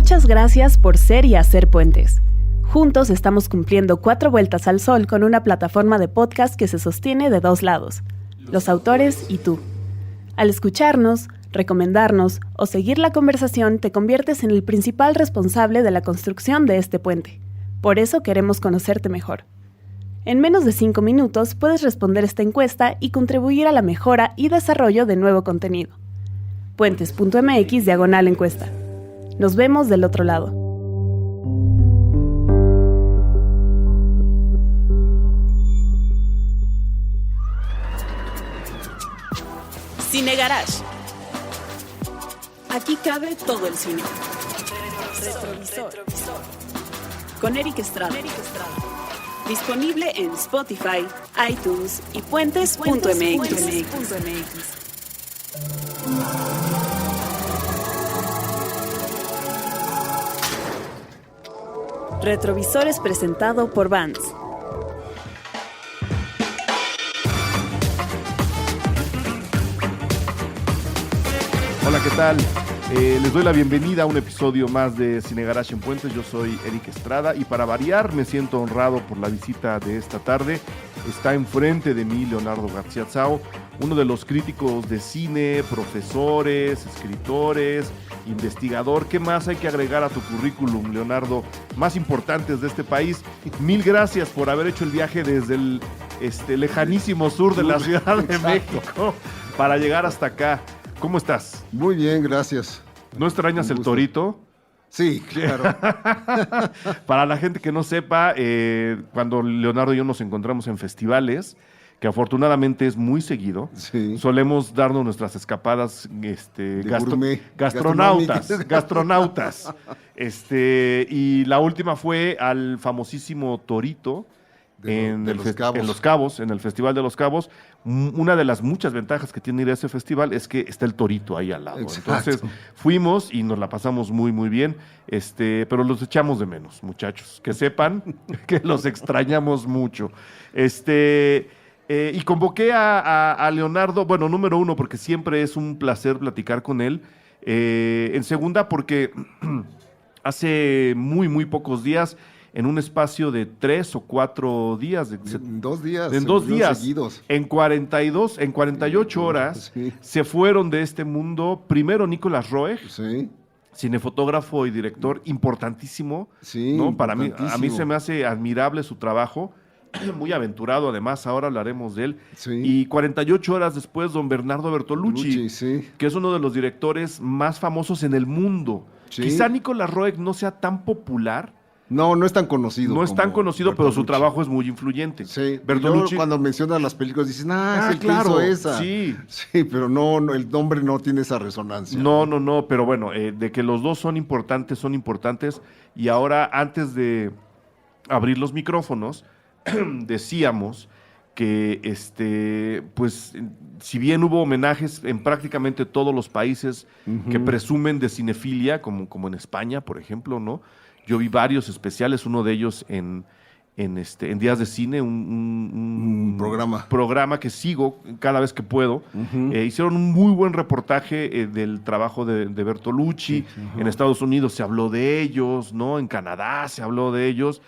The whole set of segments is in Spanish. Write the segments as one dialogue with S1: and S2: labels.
S1: Muchas gracias por ser y hacer puentes. Juntos estamos cumpliendo 4 vueltas al sol con una plataforma de podcast que se sostiene de 2 lados, los autores y tú. Al escucharnos, recomendarnos o seguir la conversación, te conviertes en el principal responsable de la construcción de este puente. Por eso queremos conocerte mejor. En menos de 5 minutos puedes responder esta encuesta y contribuir a la mejora y desarrollo de nuevo contenido. Puentes.mx/encuesta. Nos vemos del otro lado. Cine Garage. Aquí cabe todo el cine. Retrovisor. Con Eric Estrada. Disponible en Spotify, iTunes y puentes.mx. Retrovisor es presentado por Vans.
S2: Hola, ¿qué tal? Les doy la bienvenida a un episodio más de Cine Garage en Puentes. Yo soy Eric Estrada y para variar me siento honrado por la visita de esta tarde. Está enfrente de mí Leonardo García Tsao, uno de los críticos de cine, profesores, escritores, investigador. ¿Qué más hay que agregar a tu currículum, Leonardo? Más importantes de este país. Mil gracias por haber hecho el viaje desde el lejanísimo sur de la Ciudad de México para llegar hasta acá. ¿Cómo estás?
S3: Muy bien, gracias.
S2: ¿No extrañas el torito?
S3: Sí, claro.
S2: Para la gente que no sepa, cuando Leonardo y yo nos encontramos en festivales, que afortunadamente es muy seguido,
S3: Sí.
S2: solemos darnos nuestras escapadas gastronautas. Y la última fue al famosísimo Torito en Los Cabos, en el Festival de Los Cabos. Una de las muchas ventajas que tiene ir a ese festival es que está el Torito ahí al lado.
S3: Exacto.
S2: Entonces fuimos y nos la pasamos muy, muy bien. Pero los echamos de menos, muchachos. Que sepan que los extrañamos mucho. Y convoqué a Leonardo, bueno, número uno, porque siempre es un placer platicar con él. En segunda, porque hace muy, muy pocos días, en un espacio de 3 o 4 días.
S3: En 2 días.
S2: En 2 días.
S3: Seguidos.
S2: En 48 horas
S3: Sí.
S2: se fueron de este mundo. Primero Nicolás Roeg,
S3: Sí.
S2: cinefotógrafo y director importantísimo.
S3: Sí,
S2: ¿no? Para mí, a mí
S3: importantísimo.
S2: se me hace admirable su trabajo. Muy aventurado, además, ahora hablaremos de él.
S3: Sí.
S2: Y 48 horas después, don Bernardo Bertolucci,
S3: Sí.
S2: que es uno de los directores más famosos en el mundo.
S3: Sí.
S2: Quizá Nicolás Roeg no sea tan popular.
S3: No es tan conocido.
S2: No es tan
S3: como
S2: conocido, pero su
S3: Bertolucci.
S2: trabajo es muy influyente.
S3: Sí.
S2: Bertolucci.
S3: Yo, cuando mencionan las películas dices, es el
S2: claro,
S3: que hizo esa.
S2: sí.
S3: Sí, pero no, el nombre no tiene esa resonancia.
S2: No, pero bueno, de que los dos son importantes. Y ahora, antes de abrir los micrófonos, decíamos que, pues, si bien hubo homenajes en prácticamente todos los países que presumen de cinefilia, como en España, por ejemplo, ¿no? Yo vi varios especiales, uno de ellos en Días de Cine, un programa que sigo cada vez que puedo. Hicieron un muy buen reportaje del trabajo de Bertolucci. En Estados Unidos se habló de ellos, ¿no? En Canadá se habló de ellos.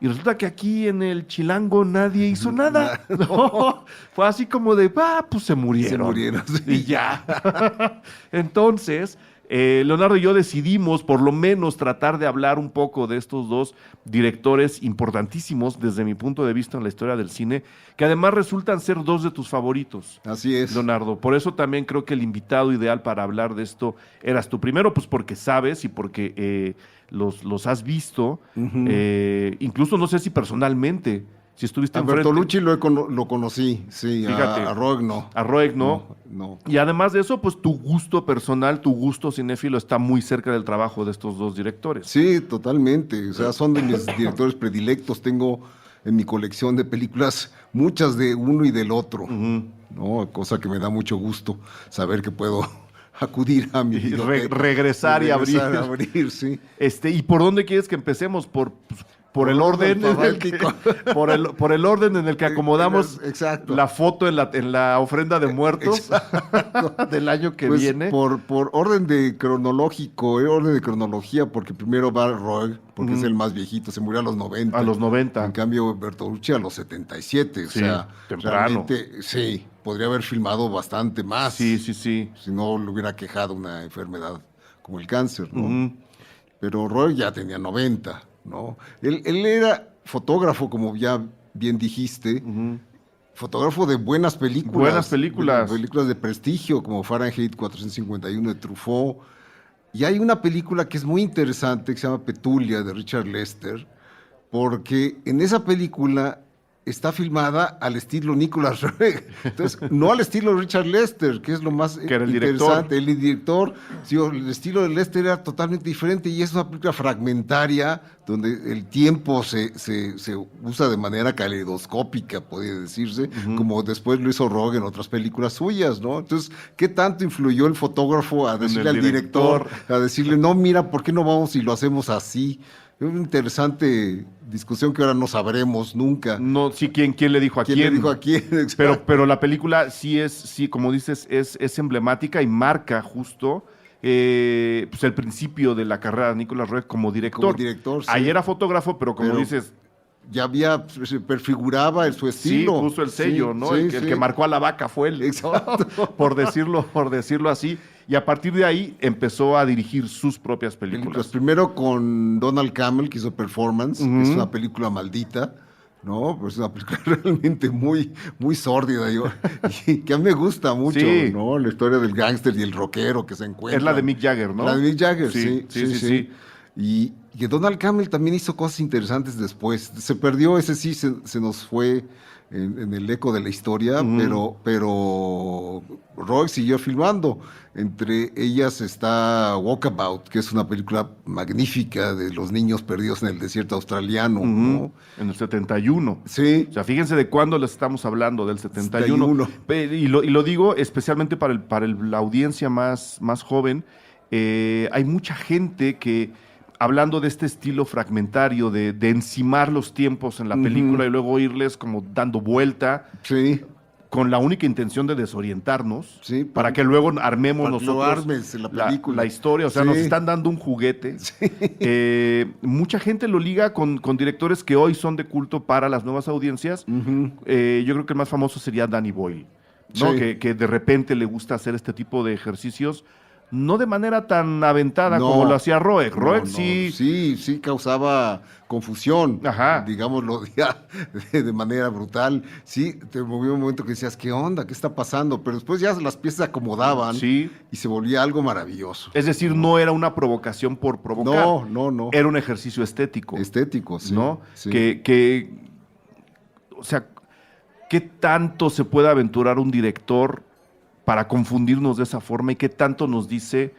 S2: Y resulta que aquí en el Chilango nadie hizo nada. No, fue así como de, pues se murieron.
S3: Sí.
S2: Y ya. Entonces, Leonardo y yo decidimos por lo menos tratar de hablar un poco de estos dos directores importantísimos desde mi punto de vista en la historia del cine, que además resultan ser dos de tus favoritos.
S3: Así es.
S2: Leonardo, por eso también creo que el invitado ideal para hablar de esto eras tú. Primero, pues porque sabes y porque los has visto, incluso no sé si personalmente, si estuviste
S3: A
S2: enfrente.
S3: Bertolucci lo conocí, sí.
S2: Fíjate.
S3: A Roeg no.
S2: A Roeg no.
S3: No.
S2: Y además de eso, pues tu gusto personal, tu gusto cinéfilo está muy cerca del trabajo de estos dos directores.
S3: Sí, totalmente. O sea, son de mis directores predilectos. Tengo en mi colección de películas muchas de uno y del otro, ¿no? Cosa que me da mucho gusto saber que puedo acudir a mi
S2: regresar y abrir.
S3: Sí.
S2: ¿Y por dónde quieres que empecemos? por el orden en el que, por el orden en el que acomodamos
S3: Exacto.
S2: la foto en la ofrenda de muertos del año que
S3: Pues,
S2: viene.
S3: Por orden de cronología, porque primero va Roeg, porque es el más viejito, se murió a los 90.
S2: A los 90.
S3: En cambio, Bertolucci a los 77.
S2: Sí,
S3: o sea,
S2: temprano.
S3: realmente, sí, podría haber filmado bastante más.
S2: Sí.
S3: Si no le hubiera quejado una enfermedad como el cáncer, ¿no?
S2: Ujú.
S3: Pero Roeg ya tenía 90, ¿no? Él era fotógrafo, como ya bien dijiste, fotógrafo de buenas películas.
S2: Buenas películas.
S3: De películas de prestigio, como Fahrenheit 451 de Truffaut. Y hay una película que es muy interesante, que se llama Petulia, de Richard Lester, porque en esa película está filmada al estilo Nicolas Roeg. Entonces, no al estilo Richard Lester, que es lo más
S2: Que era el
S3: interesante. El director, sí, el estilo de Lester era totalmente diferente y es una película fragmentaria donde el tiempo se usa de manera caleidoscópica, podría decirse, como después lo hizo Roeg en otras películas suyas, ¿no? Entonces, ¿qué tanto influyó el fotógrafo a decirle al director, a decirle, no, mira, ¿por qué no vamos y lo hacemos así? Es una interesante discusión que ahora no sabremos nunca.
S2: No, sí, ¿quién le dijo a quién?
S3: ¿Quién le dijo a quién?
S2: Pero la película sí, como dices, es emblemática y marca justo pues el principio de la carrera de Nicolas Roeg como director.
S3: Como director, sí.
S2: Ahí era fotógrafo, pero como dices...
S3: Ya se perfiguraba su estilo.
S2: Sí, puso el sello, ¿no?
S3: Sí,
S2: el que marcó a la vaca fue él.
S3: Exacto.
S2: por decirlo así. Y a partir de ahí empezó a dirigir sus propias películas.
S3: Primero con Donald Cammell, que hizo Performance, que es una película maldita, ¿no? Pues es una película realmente muy, muy sórdida, y que a mí me gusta mucho,
S2: Sí.
S3: ¿no? La historia del gángster y el rockero que se encuentra.
S2: Es la de Mick Jagger, ¿no?
S3: La de Mick Jagger,
S2: Sí.
S3: sí. Y Donald Cammell también hizo cosas interesantes después. Se perdió, ese sí se nos fue en el eco de la historia, pero Roeg siguió filmando. Entre ellas está Walkabout, que es una película magnífica de los niños perdidos en el desierto australiano, ¿no?
S2: En el 71.
S3: Sí.
S2: O sea, fíjense de cuándo les estamos hablando, del 71. Y lo digo especialmente para la audiencia más joven. Hay mucha gente que, hablando de este estilo fragmentario, de encimar los tiempos en la película y luego irles como dando vuelta,
S3: Sí.
S2: con la única intención de desorientarnos,
S3: Sí,
S2: para que luego armemos
S3: para que
S2: nosotros
S3: lo armes en la película.
S2: la historia. O sea,
S3: Sí.
S2: nos están dando un juguete. Mucha gente lo liga con directores que hoy son de culto para las nuevas audiencias. Yo creo que el más famoso sería Danny Boyle, ¿no?
S3: Sí.
S2: Que de repente le gusta hacer este tipo de ejercicios, no de manera tan aventada
S3: No.
S2: como lo hacía Roeg. Roeg
S3: No,
S2: sí...
S3: Sí causaba confusión,
S2: Ajá.
S3: digámoslo ya, de manera brutal. Sí, te movió un momento que decías, ¿qué onda? ¿Qué está pasando? Pero después ya las piezas se acomodaban
S2: Sí.
S3: y se volvía algo maravilloso.
S2: Es decir, no era una provocación por provocar.
S3: No.
S2: Era un ejercicio estético.
S3: Estético, sí.
S2: ¿No?
S3: Sí.
S2: O sea, ¿qué tanto se puede aventurar un director para confundirnos de esa forma y qué tanto nos dice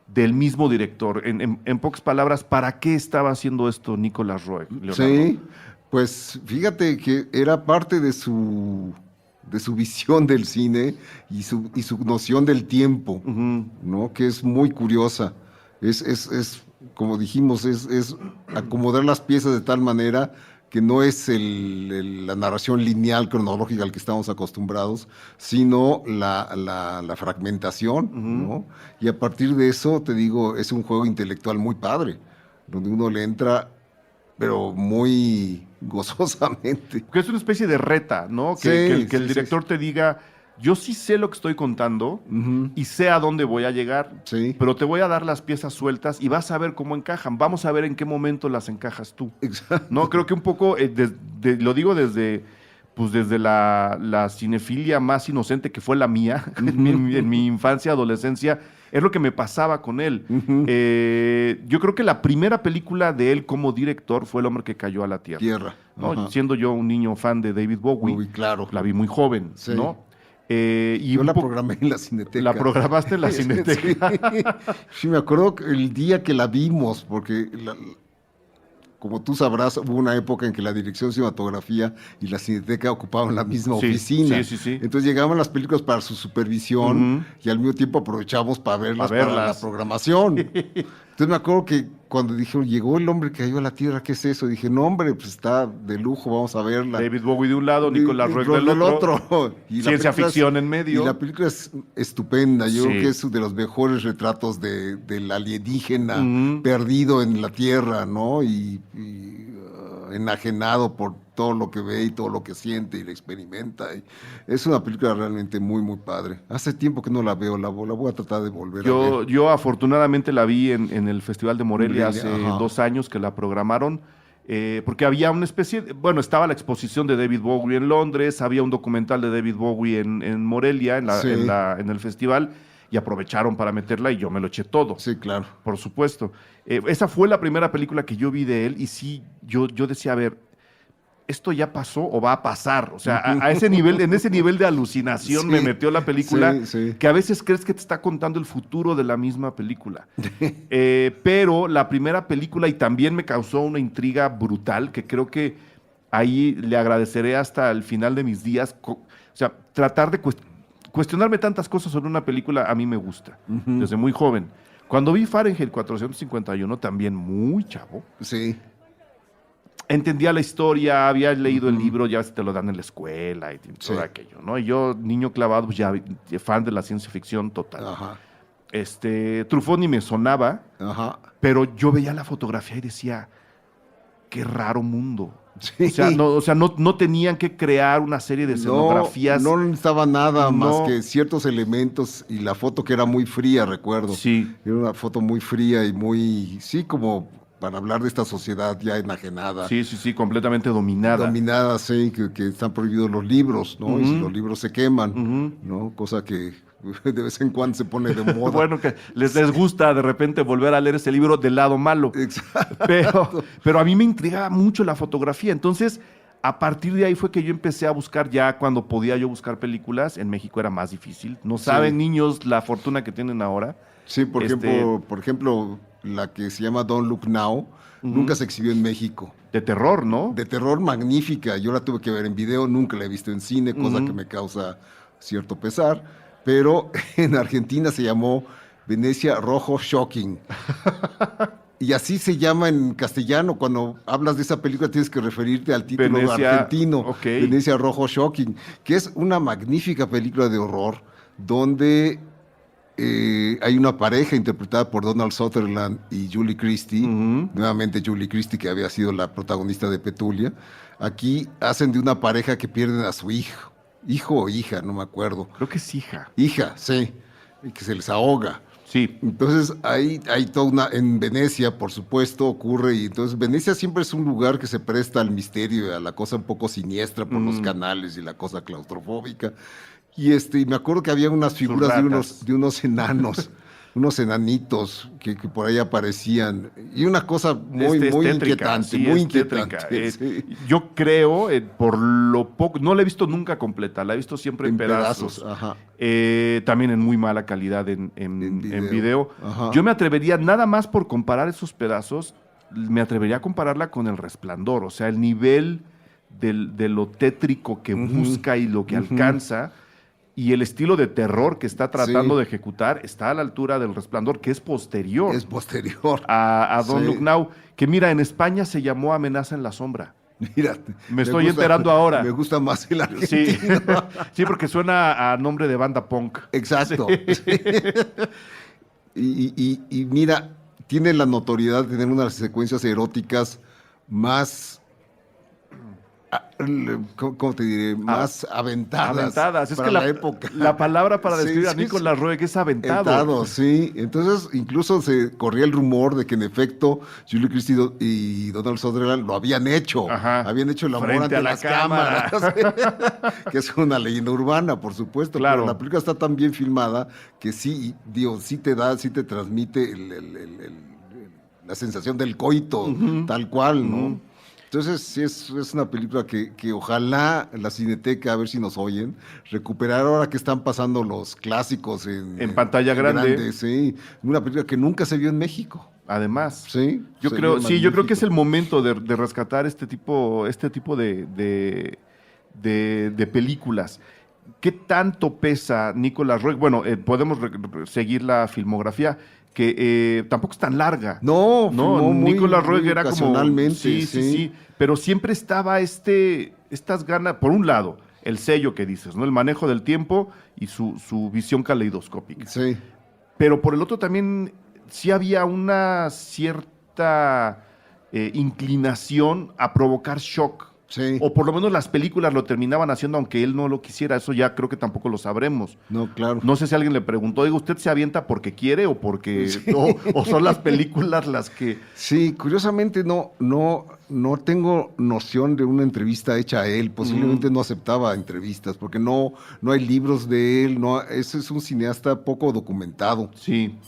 S2: del mismo director? En pocas palabras, ¿para qué estaba haciendo esto Nicolas Roeg, Leonardo?
S3: Sí, pues fíjate que era parte de su visión del cine y su noción del tiempo, ¿no? Que es muy curiosa. Es como dijimos, es acomodar las piezas de tal manera que no es la narración lineal cronológica al que estamos acostumbrados, sino la fragmentación, ¿no? Y a partir de eso, te digo, es un juego intelectual muy padre, donde uno le entra, pero muy gozosamente.
S2: Que es una especie de reta, ¿no? Que el director te diga, yo sí sé lo que estoy contando y sé a dónde voy a llegar, pero te voy a dar las piezas sueltas y vas a ver cómo encajan. Vamos a ver en qué momento las encajas tú.
S3: Exacto.
S2: No, creo que un poco, lo digo desde la cinefilia más inocente que fue la mía, en mi infancia, adolescencia, es lo que me pasaba con él. Yo creo que la primera película de él como director fue El hombre que cayó a la tierra. ¿No? Siendo yo un niño fan de David Bowie,
S3: Muy claro.
S2: la vi muy joven,
S3: Sí.
S2: ¿no?
S3: Yo la programé en la Cineteca.
S2: ¿La programaste en la Cineteca?
S3: Sí, me acuerdo el día que la vimos, porque como tú sabrás, hubo una época en que la dirección de cinematografía y la Cineteca ocupaban la misma oficina.
S2: Sí.
S3: Entonces llegaban las películas para su supervisión y al mismo tiempo aprovechamos para verlas para la programación. Entonces me acuerdo que cuando dijeron, llegó el hombre que cayó a la Tierra, ¿qué es eso? Dije, no, hombre, pues está de lujo, vamos a verla.
S2: David Bowie de un lado, Nicolas Roeg del otro.
S3: Y la
S2: Ciencia
S3: película
S2: ficción en medio.
S3: Y la película es estupenda. Yo
S2: Sí.
S3: creo que es de los mejores retratos del alienígena
S2: Ujú.
S3: perdido en la Tierra, ¿no? Enajenado por todo lo que ve y todo lo que siente y lo experimenta. Y es una película realmente muy, muy padre. Hace tiempo que no la veo, la voy a tratar de volver a ver.
S2: Yo afortunadamente la vi en el Festival de Morelia hace
S3: Ajá.
S2: 2 años que la programaron, porque había una bueno, estaba la exposición de David Bowie en Londres, había un documental de David Bowie en Morelia,
S3: Sí.
S2: en el festival, y aprovecharon para meterla y yo me lo eché todo.
S3: Sí, claro.
S2: Por supuesto. Esa fue la primera película que yo vi de él y sí, yo decía, a ver, ¿esto ya pasó o va a pasar? O sea, a ese nivel, en ese nivel de alucinación
S3: Sí,
S2: me metió la película,
S3: sí, sí.
S2: que a veces crees que te está contando el futuro de la misma película. Pero la primera película, y también me causó una intriga brutal, que creo que ahí le agradeceré hasta el final de mis días. O sea, tratar de cuestionarme tantas cosas sobre una película a mí me gusta, desde muy joven. Cuando vi Fahrenheit 451, también muy chavo,
S3: Sí.
S2: entendía la historia, había leído el libro, ya te lo dan en la escuela y todo
S3: Sí.
S2: aquello, ¿no? Y yo, niño clavado, pues ya fan de la ciencia ficción total.
S3: Ajá.
S2: Truffaut ni me sonaba,
S3: Ajá.
S2: pero yo veía la fotografía y decía, qué raro mundo.
S3: Sí.
S2: O sea, no tenían que crear una serie de escenografías.
S3: No necesitaba nada
S2: No.
S3: más que ciertos elementos y la foto que era muy fría, recuerdo.
S2: Sí.
S3: Era una foto muy fría y muy, sí, como para hablar de esta sociedad ya enajenada.
S2: Sí, completamente dominada.
S3: Dominada, sí, que están prohibidos los libros, ¿no? Y si los libros se queman, ¿no? Cosa que de vez en cuando se pone de moda.
S2: Bueno, que les gusta de repente volver a leer ese libro del lado malo.
S3: Exacto.
S2: Pero a mí me intrigaba mucho la fotografía. Entonces, a partir de ahí fue que yo empecé a buscar ya cuando podía yo buscar películas. En México era más difícil. No saben, niños, la fortuna que tienen ahora.
S3: Sí, por ejemplo, la que se llama Don't Look Now, nunca se exhibió en México.
S2: De terror, ¿no?
S3: De terror magnífica. Yo la tuve que ver en video, nunca la he visto en cine, cosa que me causa cierto pesar. Pero en Argentina se llamó Venecia Rojo Shocking. Y así se llama en castellano. Cuando hablas de esa película tienes que referirte al título
S2: Venecia,
S3: argentino,
S2: ok.
S3: Venecia Rojo Shocking, que es una magnífica película de horror donde hay una pareja interpretada por Donald Sutherland y Julie Christie, nuevamente Julie Christie, que había sido la protagonista de Petulia. Aquí hacen de una pareja que pierden a su hijo o hija, no me acuerdo.
S2: Creo que es hija.
S3: Hija, sí, y que se les ahoga.
S2: Sí.
S3: Entonces, hay toda una, en Venecia, por supuesto, ocurre, y entonces Venecia siempre es un lugar que se presta al misterio y a la cosa un poco siniestra por los canales y la cosa claustrofóbica. Y me acuerdo que había unas figuras de unos enanos, unos enanitos que por ahí aparecían, y una cosa muy inquietante,
S2: sí,
S3: muy
S2: tétrica.
S3: inquietante. Sí.
S2: Yo creo, por lo poco, no la he visto nunca completa, la he visto siempre en pedazos.
S3: Ajá.
S2: También en muy mala calidad en video.
S3: Ajá.
S2: Yo me atrevería, nada más por comparar esos pedazos, me atrevería a compararla con El Resplandor, o sea, el nivel de lo tétrico que busca y lo que alcanza, y el estilo de terror que está tratando de ejecutar está a la altura del Resplandor, que es posterior.
S3: Es posterior.
S2: A Don't Look Now, que mira, en España se llamó Amenaza en la Sombra.
S3: Mira,
S2: Me estoy enterando ahora.
S3: Me gusta más el argentino.
S2: Sí, sí, porque suena a nombre de banda punk.
S3: Exacto. Sí. Y mira, tiene la notoriedad de tener unas de las secuencias eróticas más, ¿cómo te diré? Más aventadas.
S2: Es
S3: para
S2: que
S3: la época.
S2: La palabra para
S3: Sí,
S2: describir a
S3: sí,
S2: Nicolas Roeg es aventado.
S3: Aventado, sí. Entonces, incluso se corría el rumor de que en efecto Julie Christie y Donald Sutherland lo habían hecho.
S2: Ajá.
S3: Habían hecho el amor
S2: Frente
S3: ante
S2: a la
S3: las
S2: cámara.
S3: cámaras. Que es una leyenda urbana, por supuesto.
S2: Claro.
S3: Pero la película está tan bien filmada que sí te transmite la sensación del coito, tal cual, ¿no? Entonces, sí, es una película que ojalá la Cineteca, a ver si nos oyen, recuperar ahora que están pasando los clásicos en
S2: pantalla grande.
S3: Sí, una película que nunca se vio en México.
S2: Además,
S3: Sí,
S2: yo
S3: sería
S2: creo que es
S3: magnífico.
S2: el momento de rescatar este tipo de películas. ¿qué tanto pesa Nicolas Roeg? Bueno, podemos seguir la filmografía, que tampoco es tan larga.
S3: No,
S2: Nicolas Roeg era como...
S3: ocasionalmente,
S2: sí, pero siempre estaba estas ganas, por un lado, el sello que dices, ¿no? El manejo del tiempo y su visión caleidoscópica.
S3: Sí.
S2: Pero por el otro también sí había una cierta inclinación a provocar shock.
S3: Sí.
S2: O por lo menos las películas lo terminaban haciendo aunque él no lo quisiera. Eso ya creo que tampoco lo sabremos.
S3: No, claro.
S2: No sé si alguien le preguntó, digo, ¿usted se avienta porque quiere o porque o son las películas las que...
S3: Sí, curiosamente no tengo noción de una entrevista hecha a él. Posiblemente no aceptaba entrevistas porque no hay libros de él. Ese es un cineasta poco documentado.
S2: Sí.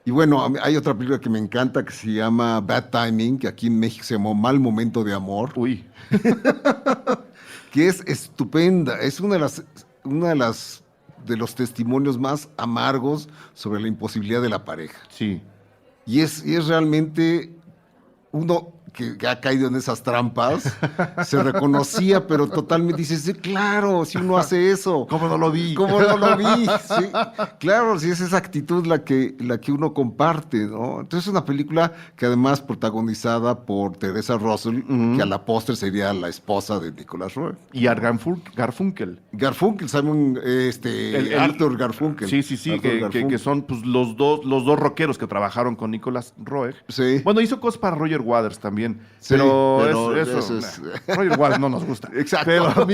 S3: Y bueno, hay otra película que me encanta que se llama Bad Timing, que aquí en México se llamó Mal Momento de Amor.
S2: Uy.
S3: Que es estupenda. Es una de los testimonios más amargos sobre la imposibilidad de la pareja.
S2: Sí.
S3: Y es realmente uno que ha caído en esas trampas, se reconocía, pero totalmente dice, sí, claro, si uno hace eso.
S2: ¿Cómo no lo vi?
S3: ¿Cómo no lo vi? Sí, claro, sí, es esa actitud la que uno comparte, ¿no? Entonces es una película que además protagonizada por Teresa Russell, que a la postre sería la esposa de Nicolas Roeg.
S2: Y Garfunkel.
S3: Garfunkel, Simon, Arthur Garfunkel.
S2: Sí, que son pues, los dos rockeros que trabajaron con Nicolas Roeg.
S3: Sí.
S2: Bueno, hizo cosas para Roger Waters también.
S3: Sí,
S2: pero
S3: eso es...
S2: Roger Waters no nos gusta.
S3: Exacto.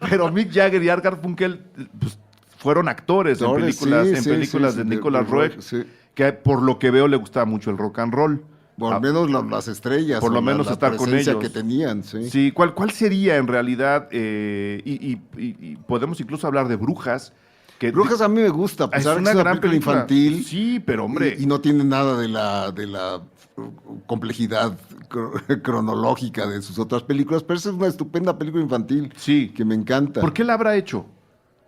S2: Pero Mick Jagger y Art Garfunkel pues, fueron actores en películas de Nicolas Roeg, que por lo que veo le gustaba mucho el rock and roll.
S3: Por lo menos las estrellas.
S2: Por lo menos estar con ellos.
S3: Que tenían, sí.
S2: Sí, ¿cuál sería en realidad? Y podemos incluso hablar de Brujas.
S3: Brujas a mí me gusta, a pesar de que es una película infantil.
S2: Sí, pero hombre.
S3: Y no tiene nada de la complejidad cronológica de sus otras películas, pero es una estupenda película infantil.
S2: Sí.
S3: Que me encanta.
S2: ¿Por qué la habrá hecho?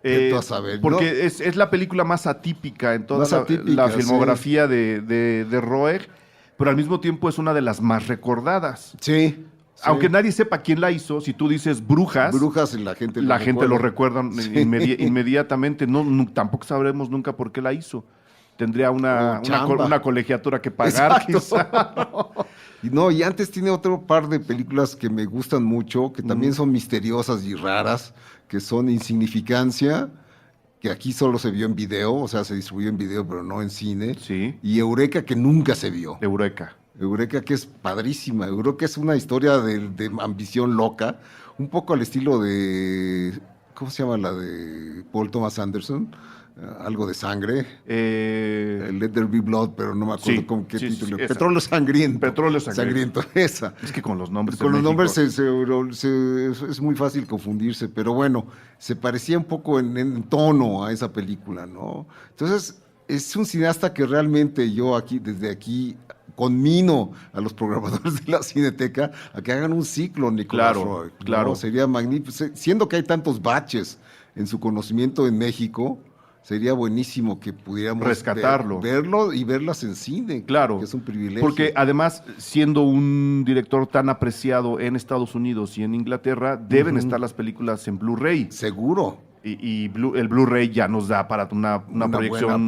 S3: A saber,
S2: porque
S3: ¿no?
S2: es la película más atípica en toda la filmografía de Roeg, pero al mismo tiempo es una de las más recordadas.
S3: Sí.
S2: Aunque nadie sepa quién la hizo, si tú dices Brujas,
S3: la gente
S2: lo recuerda inmediatamente. No, tampoco sabremos nunca por qué la hizo. Tendría una colegiatura que pagar, quizá.
S3: Y antes tiene otro par de películas que me gustan mucho, que también son misteriosas y raras, que son Insignificancia, que aquí solo se vio en video, o sea, se distribuyó en video, pero no en cine.
S2: Sí.
S3: Y Eureka, que nunca se vio.
S2: Eureka,
S3: que es padrísima. Eureka es una historia de ambición loca, un poco al estilo de... ¿Cómo se llama la de Paul Thomas Anderson? Algo de sangre. Let There Be Blood, pero no me acuerdo con qué título.
S2: Sí,
S3: Petróleo Sangriento.
S2: Petróleo Sangriento.
S3: Esa.
S2: Es que con los nombres.
S3: Con los nombres es muy fácil confundirse, pero bueno, se parecía un poco en tono a esa película, ¿no? Entonces, es un cineasta que realmente yo desde aquí conmino a los programadores de la Cineteca a que hagan un ciclo, Nicolas Roeg.
S2: Claro.
S3: Sería magnífico. Siendo que hay tantos baches en su conocimiento en México, sería buenísimo que pudiéramos
S2: rescatarlo,
S3: verlo y verlas en cine.
S2: Claro.
S3: Que es un privilegio.
S2: Porque además, siendo un director tan apreciado en Estados Unidos y en Inglaterra, deben estar las películas en Blu-ray.
S3: Seguro.
S2: Y el Blu-ray ya nos da para una proyección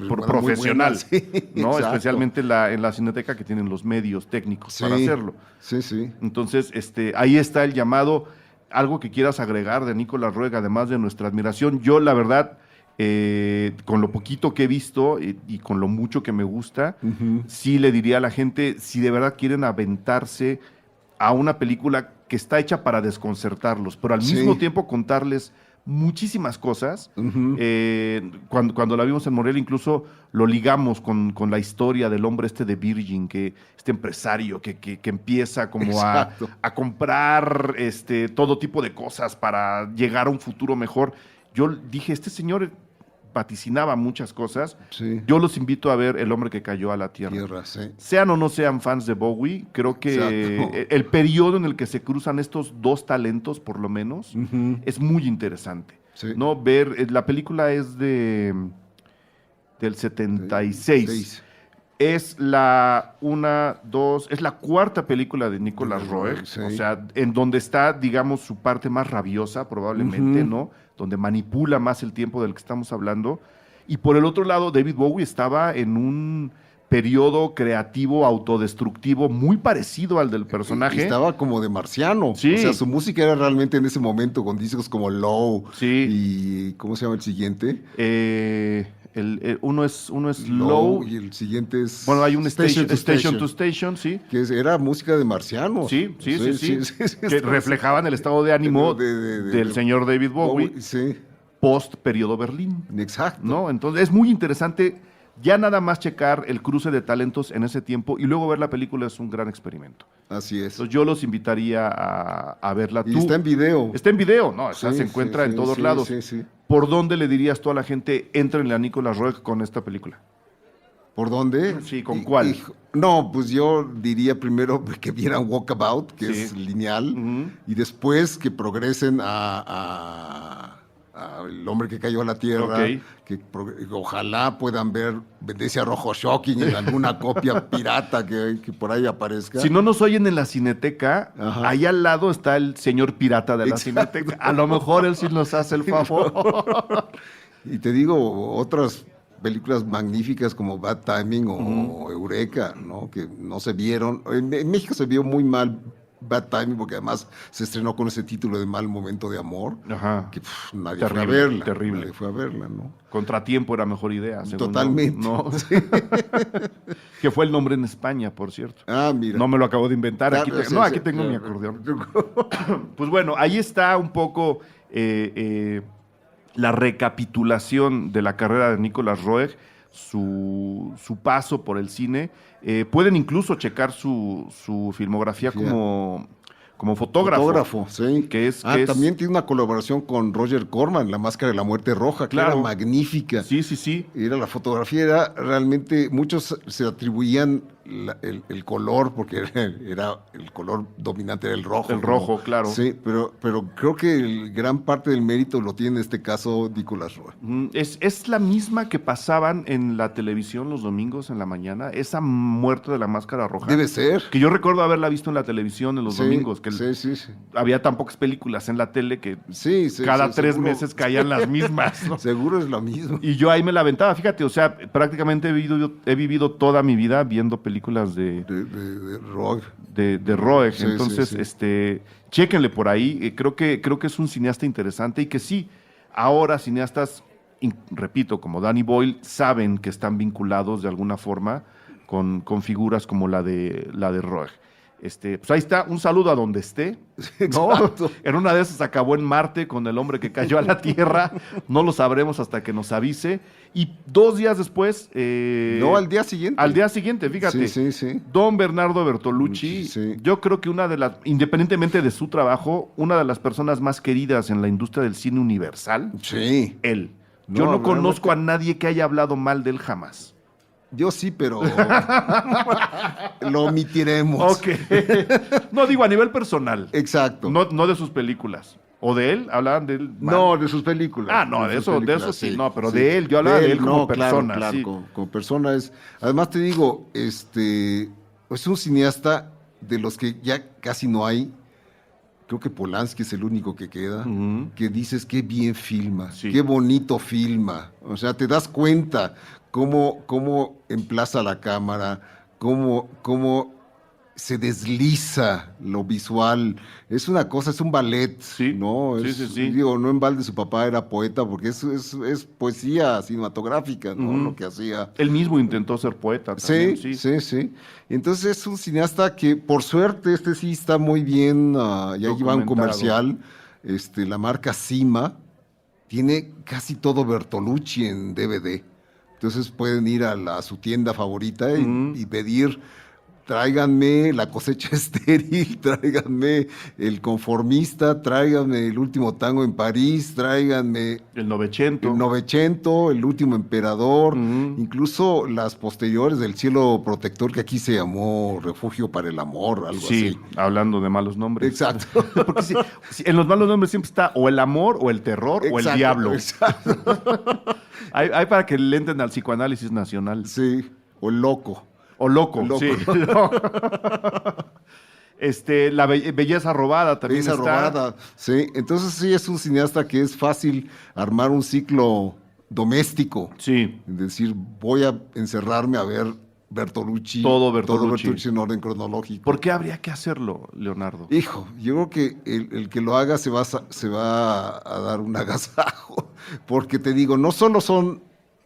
S2: profesional,
S3: sí,
S2: ¿no?
S3: Exacto.
S2: Especialmente en la Cineteca, que tienen los medios técnicos para hacerlo.
S3: Sí.
S2: Entonces, ahí está el llamado. Algo que quieras agregar de Nicolas Roeg, además de nuestra admiración. Yo, la verdad, con lo poquito que he visto y con lo mucho que me gusta, sí le diría a la gente, si de verdad quieren aventarse a una película que está hecha para desconcertarlos, pero al mismo tiempo contarles muchísimas cosas. Cuando la vimos en Morelia, incluso lo ligamos con la historia del hombre de Virgin, este empresario que empieza como a comprar todo tipo de cosas para llegar a un futuro mejor. Yo dije, este señor vaticinaba muchas cosas.
S3: Sí.
S2: Yo los invito a ver El hombre que cayó a la tierra. Sean o no sean fans de Bowie, creo que el periodo en el que se cruzan estos dos talentos, por lo menos, es muy interesante.
S3: Sí.
S2: ¿No? Ver, la película es del 76. Es la cuarta película de Nicolas Roeg, o sea, en donde está, digamos, su parte más rabiosa, probablemente, ¿no? donde manipula más el tiempo del que estamos hablando. Y por el otro lado, David Bowie estaba en un periodo creativo autodestructivo muy parecido al del personaje.
S3: Estaba como de marciano.
S2: Sí.
S3: O sea, su música era realmente en ese momento con discos como Low.
S2: Sí.
S3: Y ¿cómo se llama el siguiente?
S2: Uno es Low.
S3: Y el siguiente es...
S2: Bueno, hay un Station to
S3: to
S2: Station, sí.
S3: Que era música de marcianos.
S2: Sí. Que
S3: Está-
S2: reflejaban el estado de ánimo
S3: de
S2: del señor David Bowie
S3: Sí,
S2: post periodo Berlín.
S3: exacto.
S2: ¿No? Entonces es muy interesante. Ya nada más checar el cruce de talentos en ese tiempo y luego ver la película es un gran experimento.
S3: Así es.
S2: Entonces yo los invitaría a verla.
S3: Y está en video.
S2: Está en video, ¿no? O sea,
S3: Sí,
S2: se encuentra
S3: sí,
S2: en todos
S3: sí,
S2: lados.
S3: sí.
S2: ¿Por dónde le dirías tú a la gente, éntrenle a Nicolas Roeg con esta película?
S3: ¿Por dónde?
S2: Sí, ¿con cuál?
S3: No, pues yo diría primero que vieran Walkabout, que
S2: Sí.
S3: es lineal,
S2: Ujú.
S3: y después que progresen El hombre que cayó a la tierra,
S2: Ok.
S3: que ojalá puedan ver Venecia Rojo Shocking en alguna copia pirata que por ahí aparezca.
S2: Si no nos oyen en la Cineteca,
S3: Ajá.
S2: ahí al lado está el señor pirata de la
S3: Exacto.
S2: Cineteca. A lo mejor él sí nos hace el favor.
S3: Y te digo, otras películas magníficas como Bad Timing o Eureka, ¿no? Que no se vieron. En México se vio muy mal Bad Timing porque además se estrenó con ese título de Mal Momento de Amor.
S2: Ajá.
S3: Que nadie
S2: Terrible,
S3: fue a verla.
S2: terrible.
S3: Nadie fue a verla, ¿no?
S2: Contratiempo era mejor idea. según
S3: Totalmente.
S2: ¿no? Que fue el nombre en España, por cierto.
S3: Ah, mira.
S2: No me lo acabo de inventar. Aquí,
S3: Claro, sí,
S2: aquí
S3: sí.
S2: tengo mi acordeón. Pues bueno, ahí está un poco la recapitulación de la carrera de Nicolas Roeg, su paso por el cine. Pueden incluso checar su filmografía como fotógrafo.
S3: Sí.
S2: Que es,
S3: también tiene una colaboración con Roger Corman, La Máscara de la Muerte Roja, que
S2: Claro.
S3: era magnífica.
S2: Sí.
S3: Era la fotografía, era realmente, muchos se atribuían el color, porque era el color dominante era el rojo.
S2: El
S3: ¿no?
S2: rojo, claro.
S3: Sí, pero creo que gran parte del mérito lo tiene en este caso Nicolas Roeg.
S2: Es la misma que pasaban en la televisión los domingos en la mañana, esa muerte de la Máscara Roja.
S3: Debe ser.
S2: Que yo recuerdo haberla visto en la televisión en los domingos, que
S3: Sí.
S2: había tan pocas películas en la tele que
S3: Sí,
S2: cada 3
S3: seguro.
S2: meses caían las mismas, ¿no?
S3: Seguro es lo mismo.
S2: Y yo ahí me la aventaba, fíjate, o sea, prácticamente he vivido toda mi vida viendo películas de
S3: Roeg.
S2: Roeg.
S3: Sí,
S2: Entonces,
S3: sí.
S2: chéquenle por ahí. Creo que es un cineasta interesante y que sí, ahora cineastas, repito, como Danny Boyle, saben que están vinculados de alguna forma con figuras como la de Roeg. Pues ahí está, un saludo a donde esté, ¿no?
S3: Exacto.
S2: En una de esas acabó en Marte con el hombre que cayó a la Tierra, no lo sabremos hasta que nos avise. Y 2 días después...
S3: No, al día siguiente.
S2: Al día siguiente, fíjate.
S3: Sí.
S2: Don Bernardo Bertolucci,
S3: Sí.
S2: yo creo que independientemente de su trabajo, una de las personas más queridas en la industria del cine universal,
S3: Sí.
S2: él.
S3: No,
S2: Yo no
S3: realmente-
S2: conozco a nadie que haya hablado mal de él jamás.
S3: Yo sí, pero lo omitiremos.
S2: Ok. No, digo a nivel personal.
S3: Exacto.
S2: No de sus películas. ¿O de él? ¿Hablaban de él mal?
S3: No, de sus películas.
S2: Ah, no, de
S3: sus
S2: eso
S3: películas,
S2: sí, no, pero de él, yo hablaba de él como persona,
S3: Claro,
S2: sí.
S3: como persona es. Además te digo, es un cineasta de los que ya casi no hay. Creo que Polanski es el único que queda,
S2: Ujú.
S3: que dices qué bien filma,
S2: Sí.
S3: qué bonito filma. O sea, te das cuenta cómo emplaza la cámara, cómo se desliza lo visual. Es una cosa, es un ballet,
S2: Sí,
S3: ¿no?
S2: sí.
S3: Digo, no en balde su papá era poeta, porque es poesía cinematográfica, ¿no?
S2: Ujú.
S3: Lo que hacía.
S2: Él mismo intentó ser poeta también,
S3: Sí. Entonces es un cineasta que, por suerte, sí está muy bien, ya lleva un
S2: Documentado.
S3: comercial, la marca Cima, tiene casi todo Bertolucci en DVD. Entonces pueden ir a su tienda favorita y pedir, tráiganme La cosecha estéril, tráiganme El conformista, tráiganme El último tango en París, tráiganme
S2: El Novecento.
S3: el Novecento, El último emperador,
S2: Ujú.
S3: incluso las posteriores del Cielo protector, que aquí se llamó Refugio para el amor, algo
S2: Sí,
S3: así.
S2: hablando de malos nombres.
S3: Exacto.
S2: Porque sí, en los malos nombres siempre está o el amor, o el terror, o el
S3: Exacto,
S2: diablo.
S3: exacto.
S2: Hay para que le entren al psicoanálisis nacional.
S3: Sí, o el loco.
S2: O loco,
S3: Loco.
S2: sí. Belleza robada también
S3: Esa
S2: está.
S3: robada, sí. Entonces sí es un cineasta que es fácil armar un ciclo doméstico.
S2: Sí,
S3: Es decir, voy a encerrarme a ver Bertolucci.
S2: Todo Bertolucci.
S3: En orden cronológico.
S2: ¿por qué habría que hacerlo, Leonardo?
S3: Hijo, yo creo que el que lo haga se va a dar un agasajo. Porque te digo, no solo son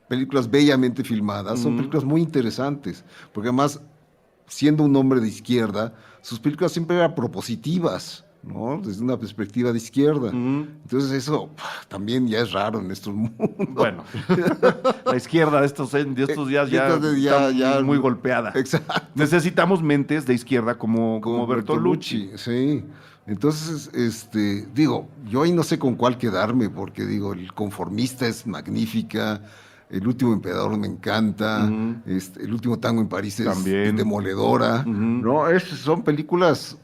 S3: películas bellamente filmadas, son películas muy interesantes. Porque además, siendo un hombre de izquierda, sus películas siempre eran propositivas, ¿no? Desde una perspectiva de izquierda. Entonces eso también ya es raro en estos mundos.
S2: Bueno, la izquierda de estos días ya,
S3: Entonces
S2: está muy golpeada.
S3: Exacto.
S2: Necesitamos mentes de izquierda como Bertolucci.
S3: Sí. Entonces, digo, yo ahí no sé con cuál quedarme, porque digo, El Conformista es magnífica, El Último Emperador me encanta, El Último Tango en París es
S2: También.
S3: demoledora. No, son películas.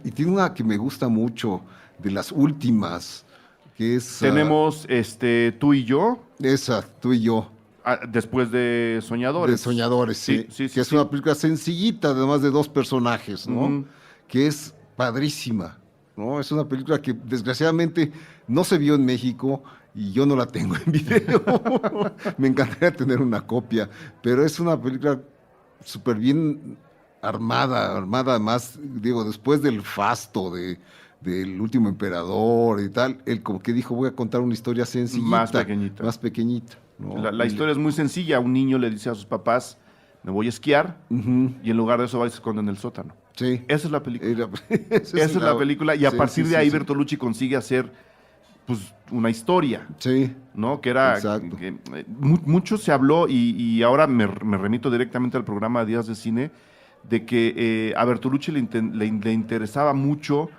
S3: Y tiene una que me gusta mucho, de las últimas, que es
S2: Tenemos Tú y yo,
S3: esa, Tú y yo.
S2: después de Soñadores.
S3: De Soñadores, sí.
S2: Sí,
S3: Que es una película sencillita, además de dos personajes, ¿no? Que es padrísima, ¿no? Es una película que desgraciadamente no se vio en México y yo no la tengo en video. Me encantaría tener una copia, pero es una película súper bien armada además, digo, después del fasto del Último Emperador y tal, él como que dijo, voy a contar una historia sencillita. Más pequeñita. ¿No?
S2: La historia es muy sencilla. Un niño le dice a sus papás, me voy a esquiar, y en lugar de eso va y se esconde en el sótano.
S3: Sí.
S2: Esa es la película.
S3: Esa
S2: es la película. Y a
S3: sí,
S2: partir
S3: sí,
S2: de ahí
S3: sí.
S2: Bertolucci consigue hacer pues una historia.
S3: Sí.
S2: ¿No? Que era.
S3: Exacto.
S2: Mucho se habló, y ahora me remito directamente al programa Días de Cine, de que a Bertolucci le interesaba mucho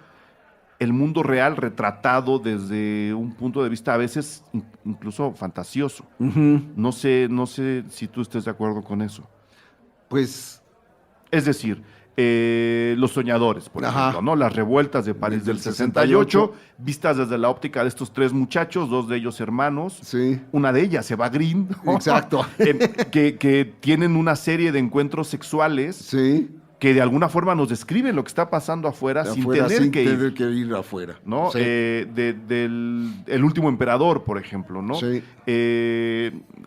S2: el mundo real retratado desde un punto de vista a veces incluso fantasioso. No sé si tú estés de acuerdo con eso.
S3: Pues,
S2: Es decir, Los Soñadores, por
S3: Ajá.
S2: ejemplo, ¿no? Las revueltas de París del 68, vistas desde la óptica de estos tres muchachos, dos de ellos hermanos.
S3: sí.
S2: Una de ellas, Eva Green, ¿no?
S3: Exacto.
S2: que tienen una serie de encuentros sexuales
S3: Sí.
S2: que de alguna forma nos describen lo que está pasando afuera, sin
S3: Afuera,
S2: tener que ir.
S3: tener que ir afuera.
S2: ¿No?
S3: Sí.
S2: Del El Último Emperador, por ejemplo, ¿no?
S3: Sí.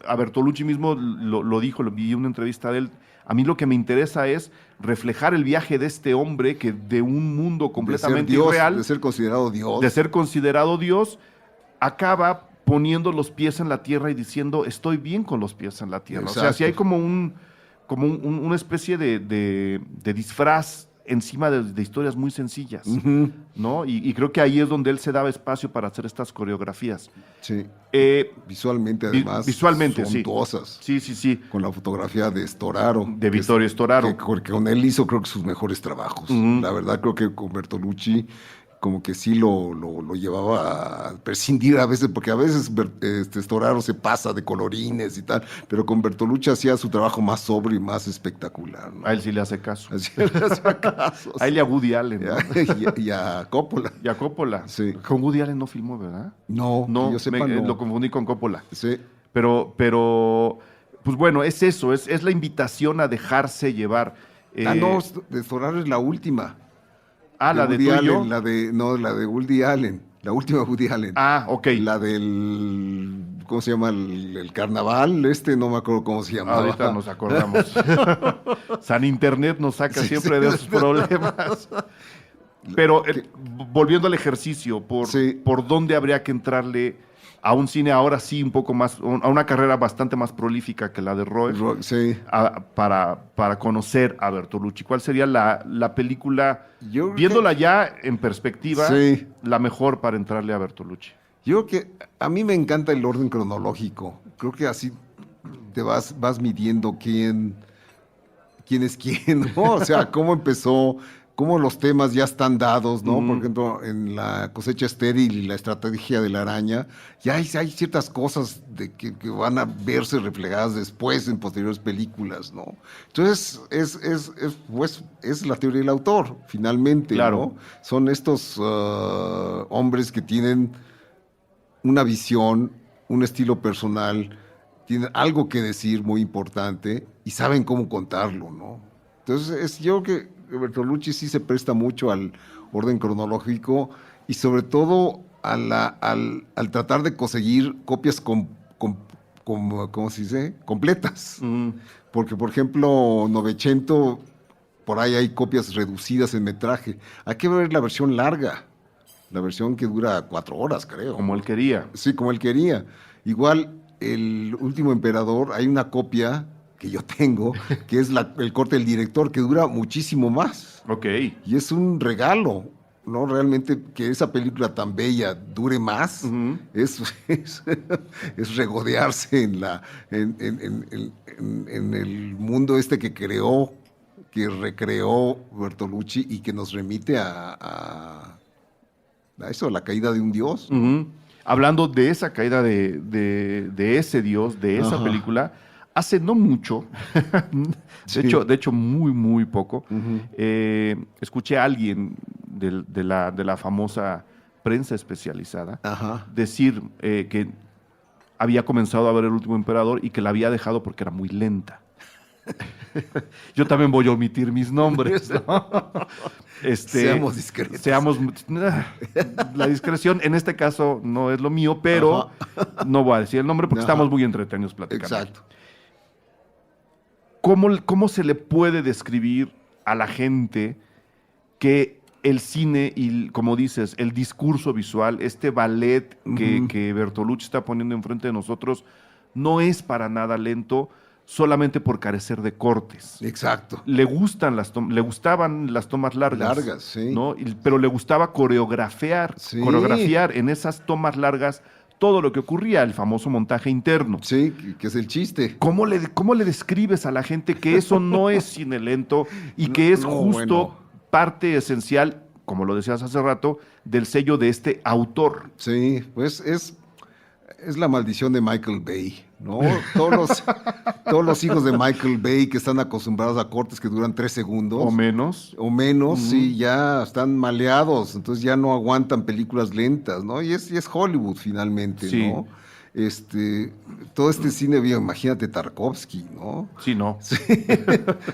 S2: A Bertolucci mismo lo dijo, vi una entrevista de él. A mí lo que me interesa es reflejar el viaje de este hombre que de un mundo completamente
S3: de ser Dios,
S2: irreal,
S3: de ser considerado Dios.
S2: de ser considerado Dios, acaba poniendo los pies en la tierra y diciendo, estoy bien con los pies en la tierra. O sea,
S3: Exacto.
S2: si hay como una especie de disfraz encima de historias muy sencillas, ¿no? Y creo que ahí es donde él se daba espacio para hacer estas coreografías.
S3: Sí.
S2: Eh,
S3: Visualmente, además.
S2: visualmente, sí.
S3: suntuosas.
S2: Sí.
S3: Con la fotografía de Storaro.
S2: De Vittorio Storaro.
S3: Que con él hizo, creo que sus mejores trabajos. La verdad, creo que con Bertolucci, como que sí lo llevaba a prescindir a veces, porque a veces Storaro se pasa de colorines y tal, pero con Bertolucci hacía su trabajo más sobrio y más espectacular, ¿no?
S2: A él sí le hace caso.
S3: Así le hacía caso.
S2: A él y a Woody Allen, ¿no?
S3: y a Coppola.
S2: Y a Coppola.
S3: Sí.
S2: Con Woody Allen no filmó, ¿verdad?
S3: No,
S2: No,
S3: que yo sepa, no.
S2: lo confundí con Coppola.
S3: Sí.
S2: Pero, pues bueno, es eso, es la invitación a dejarse llevar.
S3: No, de Storaro es la última.
S2: La de
S3: Woody
S2: Tú y
S3: Allen,
S2: yo.
S3: la de Woody Allen, la última Woody Allen.
S2: Ok.
S3: La del, ¿cómo se llama? El carnaval, no me acuerdo cómo se llamaba.
S2: Ahorita nos acordamos. San Internet nos saca
S3: Sí,
S2: siempre
S3: sí.
S2: de esos problemas. Pero volviendo al ejercicio,
S3: Sí.
S2: por dónde habría que entrarle a un cine ahora sí un poco más, a una carrera bastante más prolífica que la de Roy,
S3: Sí.
S2: para conocer a Bertolucci. ¿Cuál sería la película,
S3: Yo creo
S2: viéndola ya en perspectiva,
S3: Sí.
S2: la mejor para entrarle a Bertolucci?
S3: Yo creo que a mí me encanta el orden cronológico. Creo que así te vas midiendo quién es quién, ¿no? O sea, cómo empezó, cómo los temas ya están dados, ¿no? Por ejemplo, en La cosecha estéril y La estrategia de la araña, ya hay ciertas cosas que van a verse reflejadas después en posteriores películas, ¿no? Entonces, es la teoría del autor, finalmente,
S2: Claro.
S3: ¿no? Son estos hombres que tienen una visión, un estilo personal, tienen algo que decir muy importante y saben cómo contarlo, ¿no? Entonces, yo creo que Bertolucci sí se presta mucho al orden cronológico y sobre todo al tratar de conseguir copias ¿cómo se dice? Completas. Porque, por ejemplo, Novecento, por ahí hay copias reducidas en metraje. Hay que ver la versión larga, la versión que dura 4 horas, creo.
S2: Como él quería.
S3: Sí, como él quería. Igual, El Último Emperador, hay una copia que yo tengo, que es el corte del director, que dura muchísimo más.
S2: Ok.
S3: Y es un regalo, ¿no? Realmente que esa película tan bella dure más, es regodearse en el mundo que recreó Bertolucci y que nos remite a eso, a la caída de un dios.
S2: Hablando de esa caída de ese dios, de esa película, hace no mucho, de hecho muy, muy poco, escuché a alguien de la famosa prensa especializada decir que había comenzado a ver El Último Emperador y que la había dejado porque era muy lenta. Yo también voy a omitir mis nombres, ¿no?
S3: Seamos discretos.
S2: La discreción en este caso no es lo mío, pero no voy a decir el nombre porque estamos muy entretenidos platicando.
S3: Exacto.
S2: ¿Cómo se le puede describir a la gente que el cine y, como dices, el discurso visual, este ballet que Bertolucci está poniendo enfrente de nosotros, no es para nada lento, solamente por carecer de cortes?
S3: Exacto.
S2: Le gustaban las tomas largas.
S3: Largas, sí.
S2: ¿no? Pero le gustaba coreografiar en esas tomas largas todo lo que ocurría, el famoso montaje interno.
S3: Sí, que es el chiste.
S2: ¿Cómo le describes a la gente que eso no es cine lento y que es justo parte esencial, como lo decías hace rato, del sello de este autor?
S3: Sí, pues es la maldición de Michael Bay, ¿no? Todos los hijos de Michael Bay que están acostumbrados a cortes que duran 3 segundos.
S2: O menos.
S3: Sí, ya están maleados, entonces ya no aguantan películas lentas, ¿no? Y es Hollywood finalmente,
S2: Sí.
S3: ¿no? Todo este cine, imagínate Tarkovsky, ¿no?
S2: Sí, no.
S3: Sí.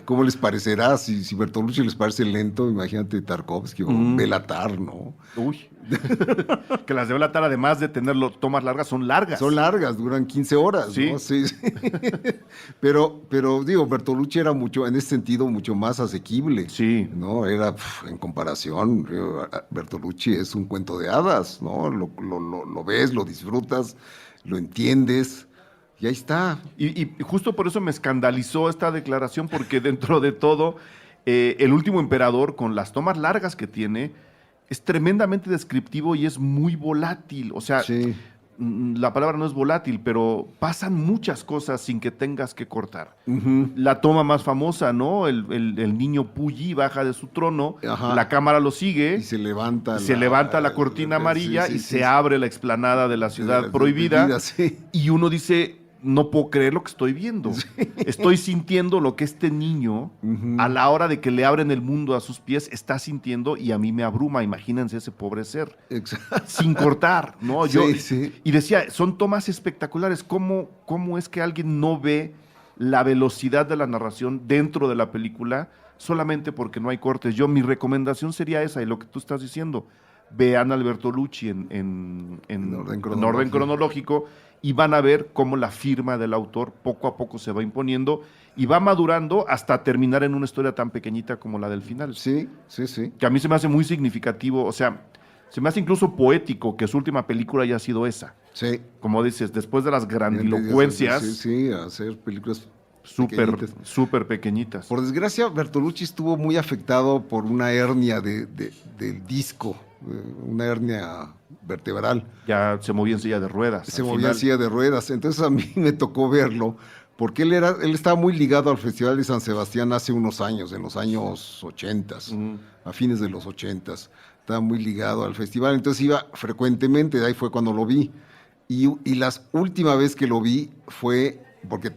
S3: ¿Cómo les parecerá? Si Bertolucci les parece lento, imagínate Tarkovsky o Belatar, ¿no?
S2: Uy. Que las de Belatar, además de tener tomas largas, son largas.
S3: Son largas, duran 15 horas,
S2: Sí.
S3: ¿no? Sí. Pero digo, Bertolucci era en ese sentido mucho más asequible.
S2: Sí.
S3: ¿No? Era, en comparación, Bertolucci es un cuento de hadas, ¿no? Lo ves, lo disfrutas, lo entiendes. Y ahí está.
S2: Y justo por eso me escandalizó esta declaración, porque dentro de todo, El Último Emperador, con las tomas largas que tiene, es tremendamente descriptivo y es muy volátil. O sea,
S3: Sí.
S2: La palabra no es volátil, pero pasan muchas cosas sin que tengas que cortar. La toma más famosa, ¿no? El niño Puyi baja de su trono, la cámara lo sigue,
S3: Y se levanta
S2: la cortina amarilla y se abre la explanada de la ciudad
S3: prohibida,
S2: prohibida.
S3: sí.
S2: Y uno dice, no puedo creer lo que estoy viendo. Estoy sintiendo lo que este niño, a la hora de que le abren el mundo a sus pies, está sintiendo, y a mí me abruma. Imagínense ese pobre ser.
S3: Exacto.
S2: Sin cortar, ¿no?
S3: Sí.
S2: Y decía, son tomas espectaculares. ¿Cómo es que alguien no ve la velocidad de la narración dentro de la película solamente porque no hay cortes? Mi recomendación sería esa, y lo que tú estás diciendo. Vean a Bertolucci en orden cronológico y van a ver cómo la firma del autor poco a poco se va imponiendo y va madurando hasta terminar en una historia tan pequeñita como la del final.
S3: Sí.
S2: Que a mí se me hace muy significativo, o sea, se me hace incluso poético que su última película haya sido esa.
S3: Sí.
S2: Como dices, después de las grandilocuencias,
S3: Sí, hacer películas
S2: súper pequeñitas.
S3: Por desgracia, Bertolucci estuvo muy afectado por una hernia del disco, una hernia vertebral.
S2: Ya se movía en silla de ruedas.
S3: Se movía en silla de ruedas. Entonces a mí me tocó verlo, porque él estaba muy ligado al Festival de San Sebastián hace unos años, en los años 80, a fines de los 80. Estaba muy ligado al festival, entonces iba frecuentemente, de ahí fue cuando lo vi. Y la última vez que lo vi fue porque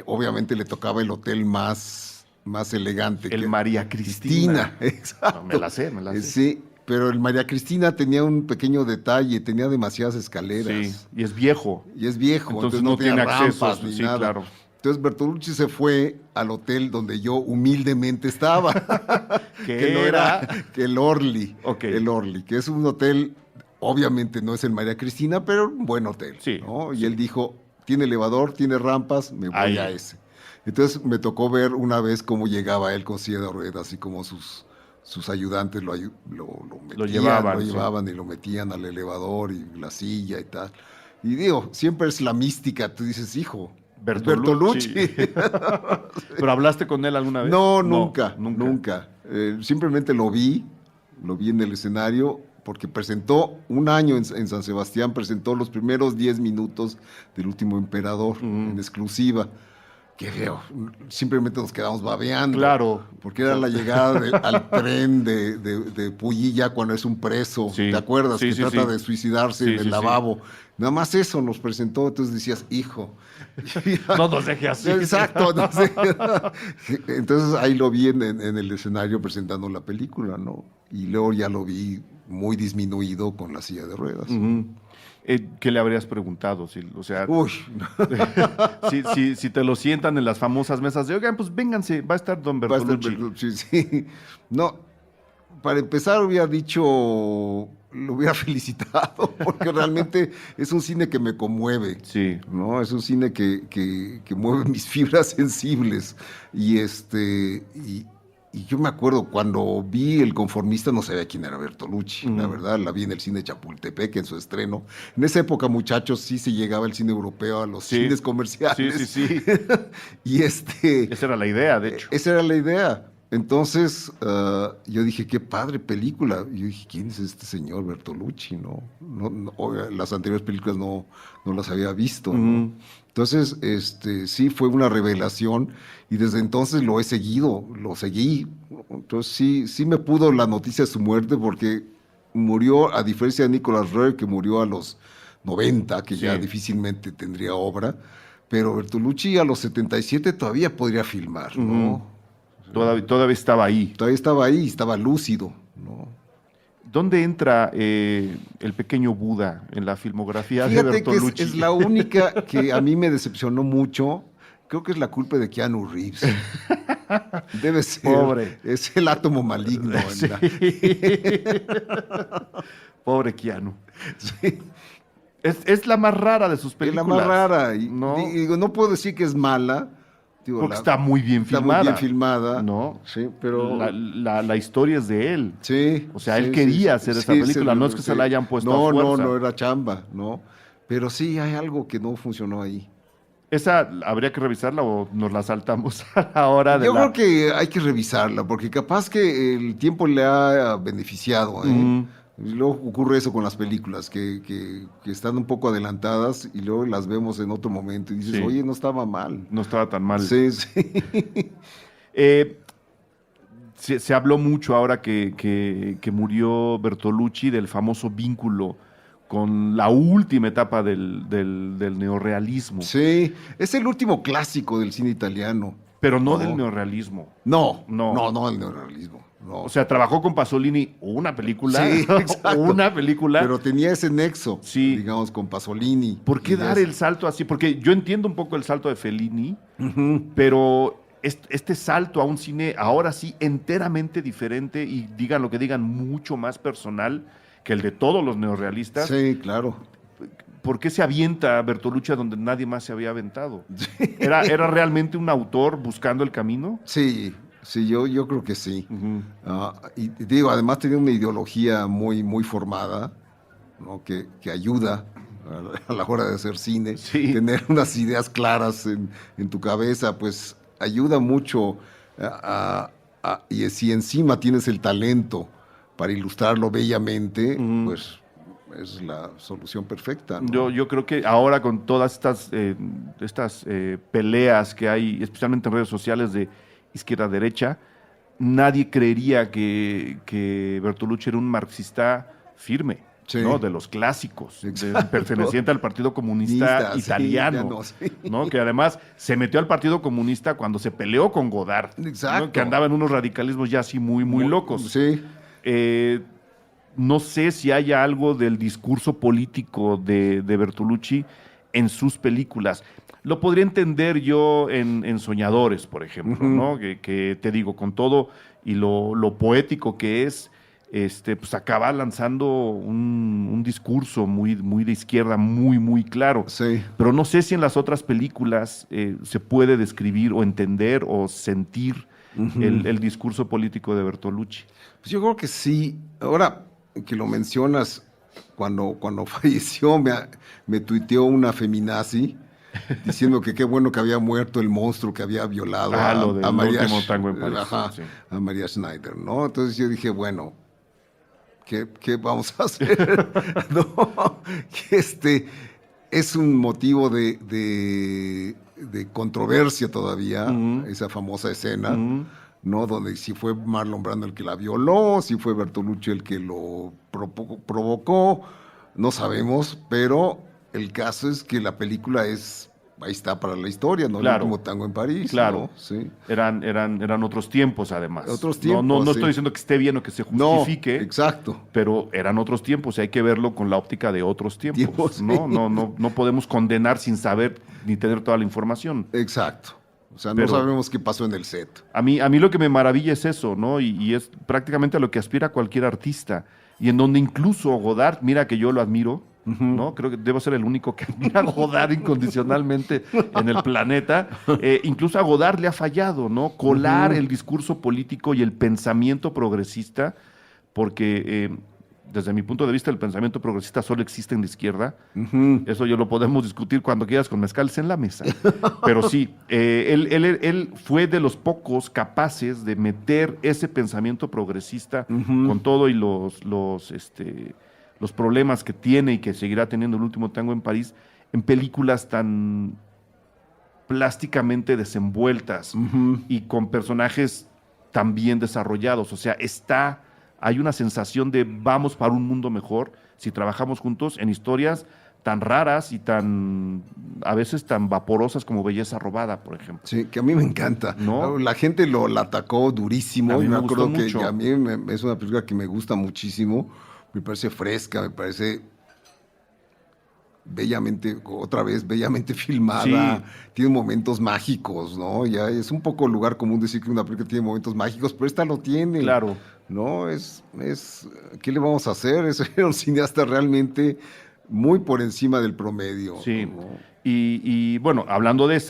S3: obviamente le tocaba el hotel más elegante.
S2: El María Cristina.
S3: Exacto.
S2: No, me la sé.
S3: Sí, pero el María Cristina tenía un pequeño detalle, tenía demasiadas escaleras.
S2: Sí, y es viejo.
S3: Entonces no
S2: tiene
S3: tenía
S2: acceso,
S3: rampas ni nada.
S2: Claro.
S3: Entonces Bertolucci se fue al hotel donde yo humildemente estaba, que no era que el Orly,
S2: Okay.
S3: el Orly, que es un hotel, obviamente no es el María Cristina, pero un buen hotel,
S2: Sí,
S3: ¿no? Y él dijo, tiene elevador, tiene rampas, me voy
S2: Ahí.
S3: a ese. Entonces me tocó ver una vez cómo llegaba él con silla de ruedas y cómo sus ayudantes lo llevaban y lo metían al elevador y la silla y tal. Y digo, siempre es la mística, tú dices, hijo, Bertolucci.
S2: ¿Pero hablaste con él alguna vez?
S3: No, nunca. Simplemente lo vi en el escenario, porque presentó un año en San Sebastián, presentó los primeros 10 minutos del Último Emperador en exclusiva. Qué feo, simplemente nos quedamos babeando.
S2: Claro.
S3: Porque era la llegada al tren de Puyi ya cuando es un preso,
S2: Sí.
S3: ¿te acuerdas?
S2: Sí,
S3: que
S2: sí,
S3: trata
S2: sí.
S3: de suicidarse en el lavabo. Nada más eso nos presentó, entonces decías, hijo.
S2: No nos deje así.
S3: Exacto. No sé. Entonces ahí lo vi en el escenario presentando la película, ¿no? Y luego ya lo vi muy disminuido con la silla de ruedas.
S2: ¿Qué le habrías preguntado? O sea,
S3: Uy,
S2: si te lo sientan en las famosas mesas de, oigan, pues vénganse, va a estar don
S3: va a estar
S2: Bertolucci.
S3: sí. No, para empezar hubiera dicho, lo hubiera felicitado, porque realmente es un cine que me conmueve.
S2: Sí.
S3: ¿No? Es un cine que mueve mis fibras sensibles. Y yo me acuerdo cuando vi El Conformista, no sabía quién era Bertolucci, la verdad, la vi en el cine Chapultepec en su estreno. En esa época, muchachos, sí se llegaba el cine europeo a los cines comerciales.
S2: Sí.
S3: Y
S2: Esa era la idea, de hecho.
S3: esa era la idea. Entonces, yo dije, qué padre película. Y yo dije, ¿quién es este señor Bertolucci? No, las anteriores películas no las había visto, ¿no? Entonces, sí fue una revelación y desde entonces lo seguí. Entonces, sí me pudo la noticia de su muerte porque murió, a diferencia de Nicolas Roeg, que murió a los 90, que ya difícilmente tendría obra, pero Bertolucci a los 77 todavía podría filmar, ¿no?
S2: Todavía estaba ahí.
S3: Todavía estaba ahí, estaba lúcido, ¿no?
S2: ¿Dónde entra el pequeño Buda en la filmografía de
S3: Fíjate
S2: Bertolucci?
S3: que es la única que a mí me decepcionó mucho. Creo que es la culpa de Keanu Reeves. Debe ser.
S2: Pobre.
S3: Es el átomo maligno.
S2: Sí. Pobre Keanu.
S3: Sí.
S2: Es la más rara de sus
S3: Es
S2: películas.
S3: la más rara.
S2: ¿no?
S3: Digo, no puedo decir que es mala. Digo,
S2: Porque está muy bien filmada.
S3: Está muy bien filmada.
S2: ¿No?
S3: Sí, pero...
S2: La historia es de él.
S3: Sí.
S2: O sea, él quería hacer esa película, no es que se la hayan puesto a fuerza.
S3: No era chamba, ¿no? Pero sí hay algo que no funcionó ahí.
S2: ¿Esa habría que revisarla o nos la saltamos a la hora de
S3: Yo creo que hay que revisarla, porque capaz que el tiempo le ha beneficiado, ¿eh? Y luego ocurre eso con las películas, que están un poco adelantadas y luego las vemos en otro momento y dices, oye, no estaba mal.
S2: No estaba tan mal.
S3: Sí.
S2: Se habló mucho ahora que murió Bertolucci del famoso vínculo con la última etapa del neorrealismo.
S3: Sí, es el último clásico del cine italiano.
S2: Pero no del neorrealismo.
S3: No, el neorrealismo. No.
S2: O sea, trabajó con Pasolini una película.
S3: Sí, exacto.
S2: Una película.
S3: Pero tenía ese nexo,
S2: sí,
S3: digamos, con Pasolini.
S2: ¿Por qué dar el salto así? Porque yo entiendo un poco el salto de Fellini, pero este salto a un cine ahora sí enteramente diferente y digan lo que digan, mucho más personal que el de todos los neorrealistas.
S3: Sí, claro.
S2: ¿Por qué se avienta Bertolucci a donde nadie más se había aventado? ¿Era realmente un autor buscando el camino?
S3: Sí, yo creo que sí. Y digo, además tenía una ideología muy, muy formada, ¿no? que ayuda a la hora de hacer cine.
S2: Sí.
S3: Tener unas ideas claras en tu cabeza, pues ayuda mucho. Y si encima tienes el talento para ilustrarlo bellamente, pues es la solución perfecta, ¿no?
S2: Yo creo que ahora con todas estas peleas que hay, especialmente en redes sociales de izquierda-derecha, nadie creería que Bertolucci era un marxista firme, ¿no? De los clásicos, perteneciente al Partido Comunista Italiano, ¿no? Que además se metió al Partido Comunista cuando se peleó con Godard, ¿no? Que andaba en unos radicalismos ya así muy locos.
S3: Sí.
S2: No sé si haya algo del discurso político de Bertolucci en sus películas. Lo podría entender yo en Soñadores, por ejemplo, ¿no? Que te digo, con todo y lo poético que es, pues acaba lanzando un discurso muy, muy de izquierda, muy, muy claro.
S3: Sí.
S2: Pero no sé si en las otras películas se puede describir o entender o sentir el discurso político de Bertolucci.
S3: Pues yo creo que sí. Ahora que lo mencionas, cuando falleció me tuiteó una feminazi diciendo que qué bueno que había muerto el monstruo que había violado
S2: Lo del último tango en París. Sí.
S3: A María Schneider, ¿no? Entonces yo dije, bueno, ¿qué vamos a hacer? No, que es un motivo de controversia todavía, esa famosa escena, ¿no? Donde si fue Marlon Brando el que la violó, si fue Bertolucci el que lo provocó, no sabemos, pero el caso es que la película ahí está para la historia, ¿no?
S2: Claro.
S3: El último tango en París.
S2: Claro.
S3: ¿no? Sí.
S2: Eran otros tiempos, además.
S3: Otros tiempos,
S2: No
S3: sí.
S2: estoy diciendo que esté bien o que se justifique.
S3: No, exacto.
S2: Pero eran otros tiempos y hay que verlo con la óptica de otros tiempos.
S3: Sí.
S2: No podemos condenar sin saber ni tener toda la información.
S3: Exacto. O sea,
S2: Pero
S3: no sabemos qué pasó en el set.
S2: A mí lo que me maravilla es eso, ¿no? Y es prácticamente a lo que aspira cualquier artista. Y en donde incluso Godard, mira que yo lo admiro, ¿no? Creo que debo ser el único que admira a Godard incondicionalmente en el planeta. Incluso a Godard le ha fallado, ¿no? Colar el discurso político y el pensamiento progresista, porque desde mi punto de vista el pensamiento progresista solo existe en la izquierda. Eso yo lo podemos discutir cuando quieras con mezcales en la mesa. Pero sí, él fue de los pocos capaces de meter ese pensamiento progresista con todo y los problemas que tiene y que seguirá teniendo el último tango en París, en películas tan plásticamente desenvueltas y con personajes tan bien desarrollados. O sea, hay una sensación de vamos para un mundo mejor si trabajamos juntos en historias tan raras y a veces tan vaporosas como Belleza Robada, por ejemplo.
S3: Sí, que a mí me encanta.
S2: ¿No?
S3: La gente la atacó durísimo.
S2: A mí
S3: y
S2: me
S3: me acuerdo
S2: gustó mucho.
S3: que a mí es una película que me gusta muchísimo. Me parece fresca, me parece bellamente filmada.
S2: Sí.
S3: Tiene momentos mágicos, ¿no? Ya es un poco lugar común decir que una película tiene momentos mágicos, pero esta lo tiene.
S2: Claro.
S3: No, ¿qué le vamos a hacer? Es un cineasta realmente muy por encima del promedio.
S2: Sí.
S3: ¿no?
S2: Y bueno, hablando de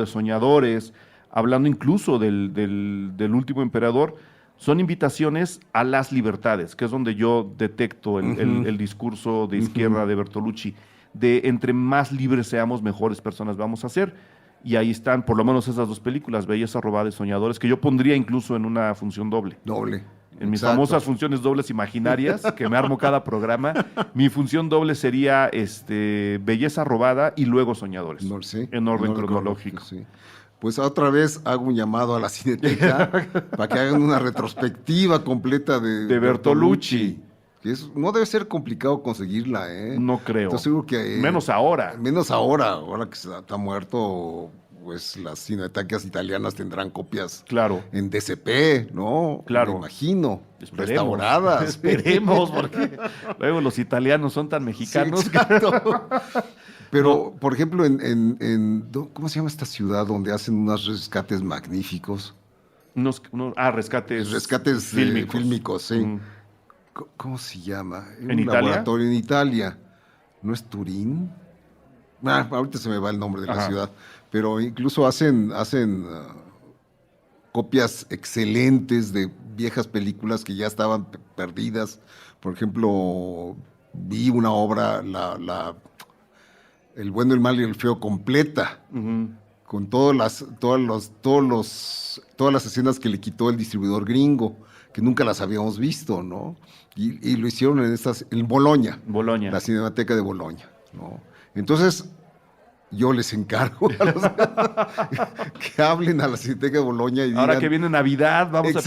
S2: Soñadores, hablando incluso del Último Emperador, son invitaciones a las libertades, que es donde yo detecto el discurso de izquierda de Bertolucci, de entre más libres seamos, mejores personas vamos a ser. Y ahí están, por lo menos esas dos películas, Belleza Robada y Soñadores, que yo pondría incluso en una función doble.
S3: Doble.
S2: En mis
S3: Exacto.
S2: famosas funciones dobles imaginarias, que me armo cada programa, mi función doble sería Belleza Robada y luego Soñadores,
S3: No, sí,
S2: en orden cronológico.
S3: Sí. Pues otra vez hago un llamado a la Cineteca para que hagan una retrospectiva completa de
S2: Bertolucci.
S3: Que no debe ser complicado conseguirla, ¿eh?
S2: No creo.
S3: Estoy seguro que
S2: Menos ahora.
S3: ahora que está muerto, pues las cinetecas italianas tendrán copias
S2: Claro.
S3: en DCP, ¿no?
S2: Claro.
S3: Me imagino.
S2: Esperemos.
S3: Restauradas.
S2: Esperemos, porque luego los italianos son tan mexicanos.
S3: Sí, exacto. Pero, por ejemplo, ¿cómo se llama esta ciudad donde hacen unos rescates magníficos?
S2: Rescates.
S3: Rescates fílmicos, sí. ¿Cómo se llama?
S2: ¿En
S3: un
S2: Italia?
S3: laboratorio en Italia. ¿No es Turín? Ahorita se me va el nombre de la ciudad. Pero incluso hacen copias excelentes de viejas películas que ya estaban perdidas. Por ejemplo, vi una obra, El bueno, el mal y el feo completa, con todas las escenas que le quitó el distribuidor gringo, que nunca las habíamos visto, ¿no? Y lo hicieron en Boloña, la Cinemateca de Boloña, ¿no? Entonces, yo les encargo que hablen a la Cineteca de Boloña y digan...
S2: Ahora que viene Navidad, vamos a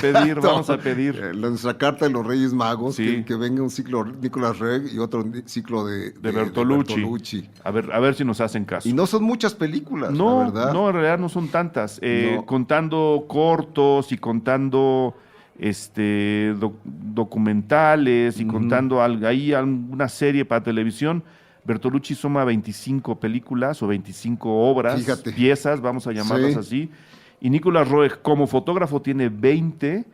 S2: pedir.
S3: Nuestra carta de los Reyes Magos,
S2: sí.
S3: que venga un ciclo Nicolas Reg y otro ciclo de Bertolucci.
S2: A ver si nos hacen caso.
S3: Y no son muchas películas,
S2: no,
S3: la verdad.
S2: No, en realidad no son tantas.
S3: No.
S2: Contando cortos y contando documentales y contando ahí alguna serie para televisión, Bertolucci suma 25 películas o 25 obras,
S3: Fíjate.
S2: piezas, vamos a llamarlas
S3: Sí.
S2: así. Y Nicolas Roeg como fotógrafo tiene 20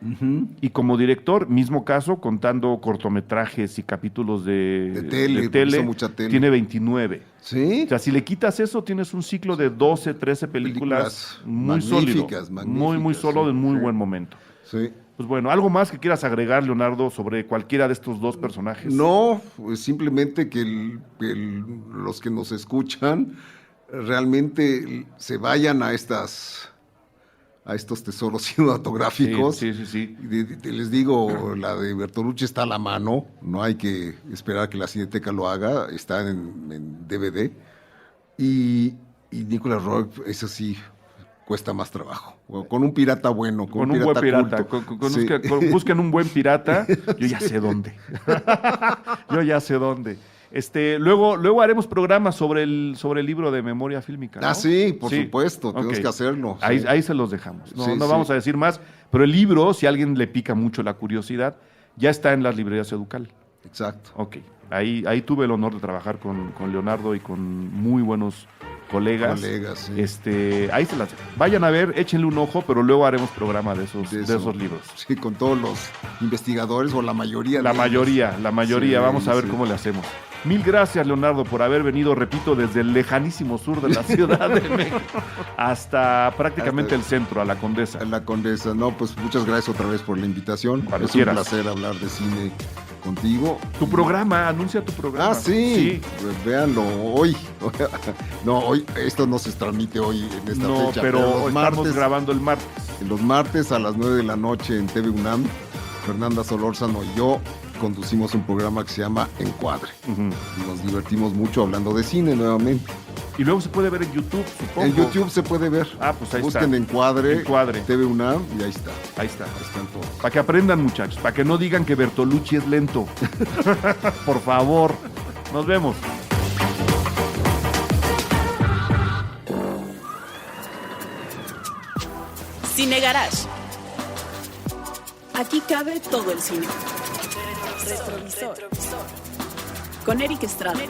S2: y como director, mismo caso, contando cortometrajes y capítulos
S3: De tele, hizo mucha tele.
S2: tiene 29.
S3: ¿Sí?
S2: O sea, si le quitas eso, tienes un ciclo de 12, 13 películas muy sólido.
S3: magníficas,
S2: Muy sólido,
S3: sí,
S2: en muy
S3: sí.
S2: buen momento.
S3: Sí.
S2: Pues bueno, ¿algo más que quieras agregar, Leonardo, sobre cualquiera de estos dos personajes?
S3: No, pues simplemente que los que nos escuchan realmente se vayan a estos tesoros cinematográficos.
S2: Sí.
S3: Les digo, la de Bertolucci está a la mano, no hay que esperar que la Cineteca lo haga, está en DVD. Y Nicolas Roeg, eso sí, cuesta más trabajo. Con un pirata bueno,
S2: Con un buen pirata.
S3: culto. Sí.
S2: Busquen un buen pirata. Yo ya sé dónde. Luego haremos programas sobre el libro de memoria fílmica, ¿no?
S3: Ah, sí, por supuesto, tenemos
S2: Ok.
S3: que hacerlo.
S2: Ahí,
S3: sí.
S2: ahí se los dejamos. No,
S3: Sí,
S2: no
S3: sí.
S2: vamos a decir más. Pero el libro, si a alguien le pica mucho la curiosidad, ya está en las librerías Educal.
S3: Exacto.
S2: Ok. Ahí tuve el honor de trabajar con Leonardo y con muy buenos colegas.
S3: Sí.
S2: Ahí se las dejo. Vayan a ver, échenle un ojo, pero luego haremos programa de esos libros.
S3: Sí, con todos los investigadores o la mayoría.
S2: La
S3: de
S2: mayoría.
S3: Sí,
S2: Vamos a ver
S3: sí.
S2: cómo le hacemos. Mil gracias, Leonardo, por haber venido, repito, desde el lejanísimo sur de la Ciudad de México hasta prácticamente el centro, a la Condesa.
S3: ellos. La Condesa. No, pues muchas gracias otra vez por la invitación.
S2: Cuando
S3: es
S2: quieras.
S3: un placer hablar de cine contigo.
S2: Tu programa, anuncia tu programa.
S3: Ah, sí. Pues véanlo hoy. No, hoy, esto no se transmite hoy en esta
S2: No,
S3: fecha.
S2: pero
S3: los
S2: estamos
S3: martes,
S2: grabando el martes.
S3: los martes a las 9 de la noche en TV UNAM, Fernanda Solórzano y yo conducimos un programa que se llama Encuadre.
S2: Ujú.
S3: Y nos divertimos mucho hablando de cine nuevamente.
S2: Y luego se puede ver en YouTube, supongo.
S3: En YouTube se puede ver.
S2: Ah, pues ahí
S3: Busquen
S2: está.
S3: Encuadre,
S2: Encuadre.
S3: TV UNAM y ahí está.
S2: Ahí está.
S3: Ahí están todos.
S2: Para que aprendan, muchachos. Para que no digan que Bertolucci es lento. Por favor. Nos vemos.
S1: Cine Garage. Aquí cabe todo el cine. Retrovisor. Con Eric Estrada.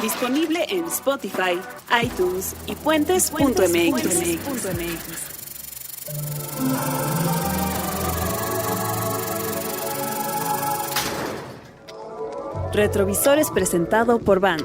S1: Disponible en Spotify, iTunes y puentes.mx. Retrovisor es presentado por Vans.